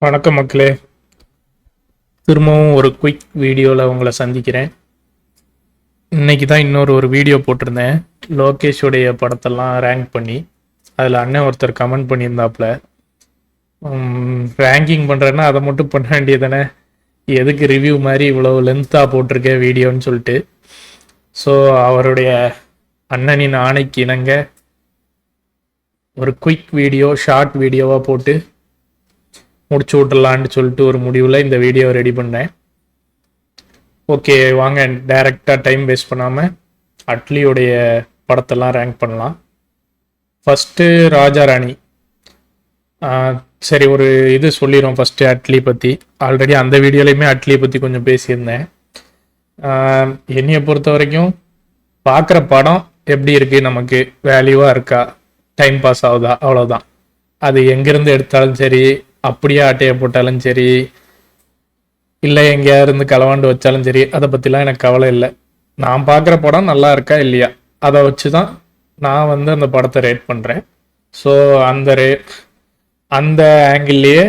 வணக்கம் மக்களே. திரும்பவும் ஒரு குயிக் வீடியோவில் உங்களை சந்திக்கிறேன். இன்னைக்கு தான் இன்னொரு வீடியோ போட்டிருந்தேன், லோகேஷுடைய படத்தெல்லாம் ரேங்க் பண்ணி. அதில் அண்ணன் ஒருத்தர் கமெண்ட் பண்ணியிருந்தாப்புல, ரேங்கிங் பண்ணுறேன்னா அதை மட்டும் பண்ண வேண்டியதானே, எதுக்கு ரிவ்யூ மாதிரி இவ்வளோ லென்த்தாக போட்டிருக்கேன் வீடியோன்னு சொல்லிட்டு. ஸோ அவருடைய அண்ணனின் ஆணைக்கு இணங்க ஒரு குயிக் வீடியோ, ஷார்ட் வீடியோவாக போட்டு முடிச்சு விட்டுலான்னு சொல்லிட்டு ஒரு முடிவில் இந்த வீடியோவை ரெடி பண்ணேன். ஓகே, வாங்க டைரெக்டாக டைம் வேஸ்ட் பண்ணாமல் அட்லியோடைய படத்தெல்லாம் ரேங்க் பண்ணலாம். ஃபஸ்ட்டு ராஜா ராணி. சரி, ஒரு இது சொல்லிடுவோம் ஃபஸ்ட்டு அட்லி பற்றி. ஆல்ரெடி அந்த வீடியோலையுமே அட்லியை பற்றி கொஞ்சம் பேசியிருந்தேன். என்னையை பொறுத்த வரைக்கும் பார்க்குற படம் எப்படி இருக்குது, நமக்கு வேல்யூவாக இருக்கா, டைம் பாஸ் ஆகுதா, அவ்வளோதான். அது எங்கேருந்து எடுத்தாலும் சரி, அப்படியே ஆட்டையை போட்டாலும் சரி, இல்லை எங்கேயா இருந்து களவாண்டு வச்சாலும் சரி, அதை பற்றிலாம் எனக்கு கவலை இல்லை. நான் பார்க்குற படம் நல்லா இருக்கா இல்லையா, அதை வச்சு தான் நான் அந்த படத்தை ரேட் பண்ணுறேன். ஸோ அந்த ஆங்கிள்லேயே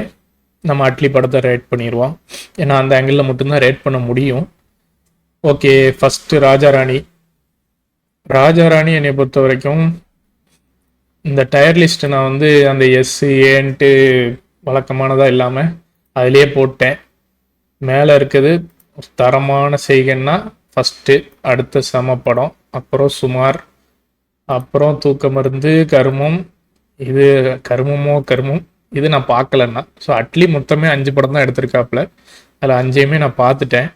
நம்ம அட்லி படத்தை ரேட் பண்ணிடுவோம். ஏன்னா அந்த ஆங்கிளில் மட்டும்தான் ரேட் பண்ண முடியும். Okay, first Raja Rani. ராஜா ராணி என்னை பொறுத்த வரைக்கும் இந்த டயர் லிஸ்ட்டு நான் அந்த ஏன்ட்டு வழக்கமானதாக இல்லாமல் அதிலே போட்டேன். மேலே இருக்குது தரமான செய்கன்னா ஃபஸ்ட்டு, அடுத்த சம படம், அப்புறம் சுமார், அப்புறம் தூக்க மருந்து, கருமம். இது கருமம் இது நான் பார்க்கலன்னா. ஸோ அட்லி மொத்தமே 5 படம் தான் எடுத்திருக்காப்புல, அதில் 5ஐயுமே நான் பார்த்துட்டேன்.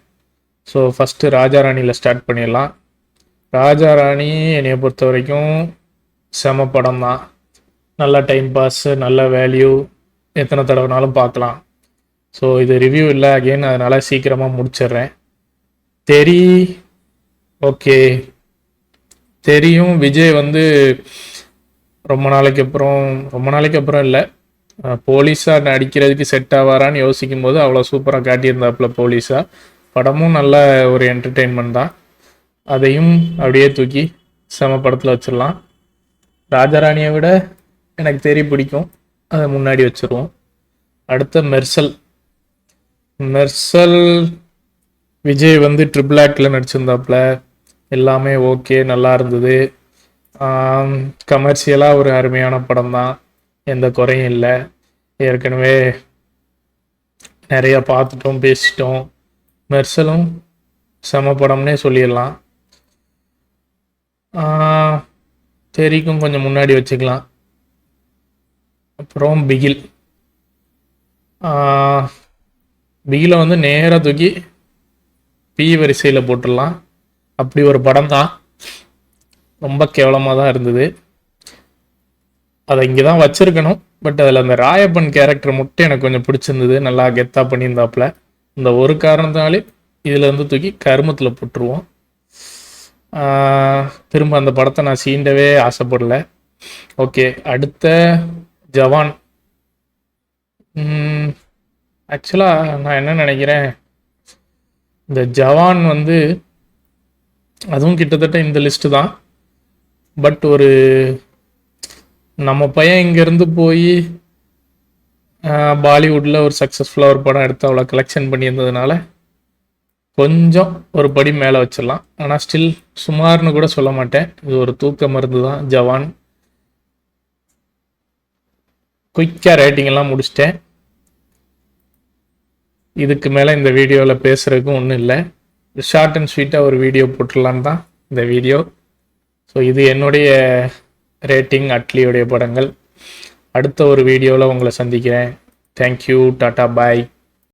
ஸோ ஃபஸ்ட்டு ராஜா ராணியில் ஸ்டார்ட் பண்ணிடலாம். ராஜா ராணி என்னைய பொறுத்த வரைக்கும் செம படம் தான். நல்ல டைம் பாஸ், நல்ல வேல்யூ, எத்தனை தடவைனாலும் பார்க்கலாம். ஸோ இது ரிவ்யூ இல்லை அகெயின், அதனால் சீக்கிரமாக முடிச்சிடுறேன். ஓகே, தெரியும் விஜய் ரொம்ப நாளைக்கு அப்புறம் இல்லை, போலீஸாக நடிக்கிறதுக்கு செட் ஆவாரான்னு யோசிக்கும் போது அவ்வளோ சூப்பராக காட்டியிருந்தாப்புல போலீஸாக. படமும் நல்ல ஒரு என்டர்டெயின்மெண்ட் தான். அதையும் அப்படியே தூக்கி செம படத்தில் வச்சிடலாம். ராஜாராணியை விட எனக்கு பிடிக்கும், அதை முன்னாடி வச்சுருவோம். அடுத்த மெர்சல் விஜய் ட்ரிபிள் ஆக்டில் நடிச்சிருந்தாப்புல, எல்லாமே ஓகே, நல்லா இருந்தது. கமர்ஷியலாக ஒரு அருமையான படம் தான், எந்த குறையும் இல்லை. ஏற்கனவே நிறைய பார்த்துட்டோம், பேசிட்டோம். மெர்சலும் செம படம்னே சொல்லிடலாம். தெரிக்கும் கொஞ்சம் முன்னாடி வச்சுக்கலாம். அப்புறம் பிகிலை நேராக தூக்கி பி வரிசையில் போட்டுடலாம். அப்படி ஒரு படம் தான், ரொம்ப கேவலமாக தான் இருந்தது. அதை இங்கே தான் வச்சுருக்கணும். பட் அதில் அந்த ராயப்பன் கேரக்டர் மட்டும் எனக்கு கொஞ்சம் பிடிச்சிருந்தது, நல்லா கெத்தாக பண்ணியிருந்தாப்புல. இந்த ஒரு காரணத்தினாலே இதில் தூக்கி கருமத்தில் போட்டுருவோம். திரும்ப அந்த படத்தை நான் சீண்டவே ஆசைப்படல. ஓகே, அடுத்த ஜவான். ஆக்சுவலாக நான் என்ன நினைக்கிறேன், இந்த ஜவான் அதுவும் கிட்டத்தட்ட இந்த லிஸ்ட்டு தான். பட் ஒரு நம்ம பையன் இங்கேருந்து போய் பாலிவுட்டில் ஒரு சக்ஸஸ்ஃபுல்லாக ஒரு படம் எடுத்து அவ்வளோ கலெக்ஷன் பண்ணியிருந்ததுனால கொஞ்சம் ஒரு படி மேலே வச்சிடலாம். ஆனால் ஸ்டில் சுமார்னு கூட சொல்ல மாட்டேன், இது ஒரு தூக்க மருந்து தான் ஜவான். குயிக்காக ரேட்டிங்கெல்லாம் முடிச்சிட்டேன். இதுக்கு மேலே இந்த வீடியோவில் பேசுகிறதுக்கும் ஒன்றும் இல்லை, ஷார்ட் அண்ட் ஸ்வீட்டாக ஒரு வீடியோ போட்டுடலான்னு தான் இந்த வீடியோ. ஸோ இது என்னுடைய ரேட்டிங் அட்லியோடைய படங்கள். அடுத்த ஒரு வீடியோவில் உங்களை சந்திக்கிறேன். தேங்க்யூ, டாட்டா, பாய்.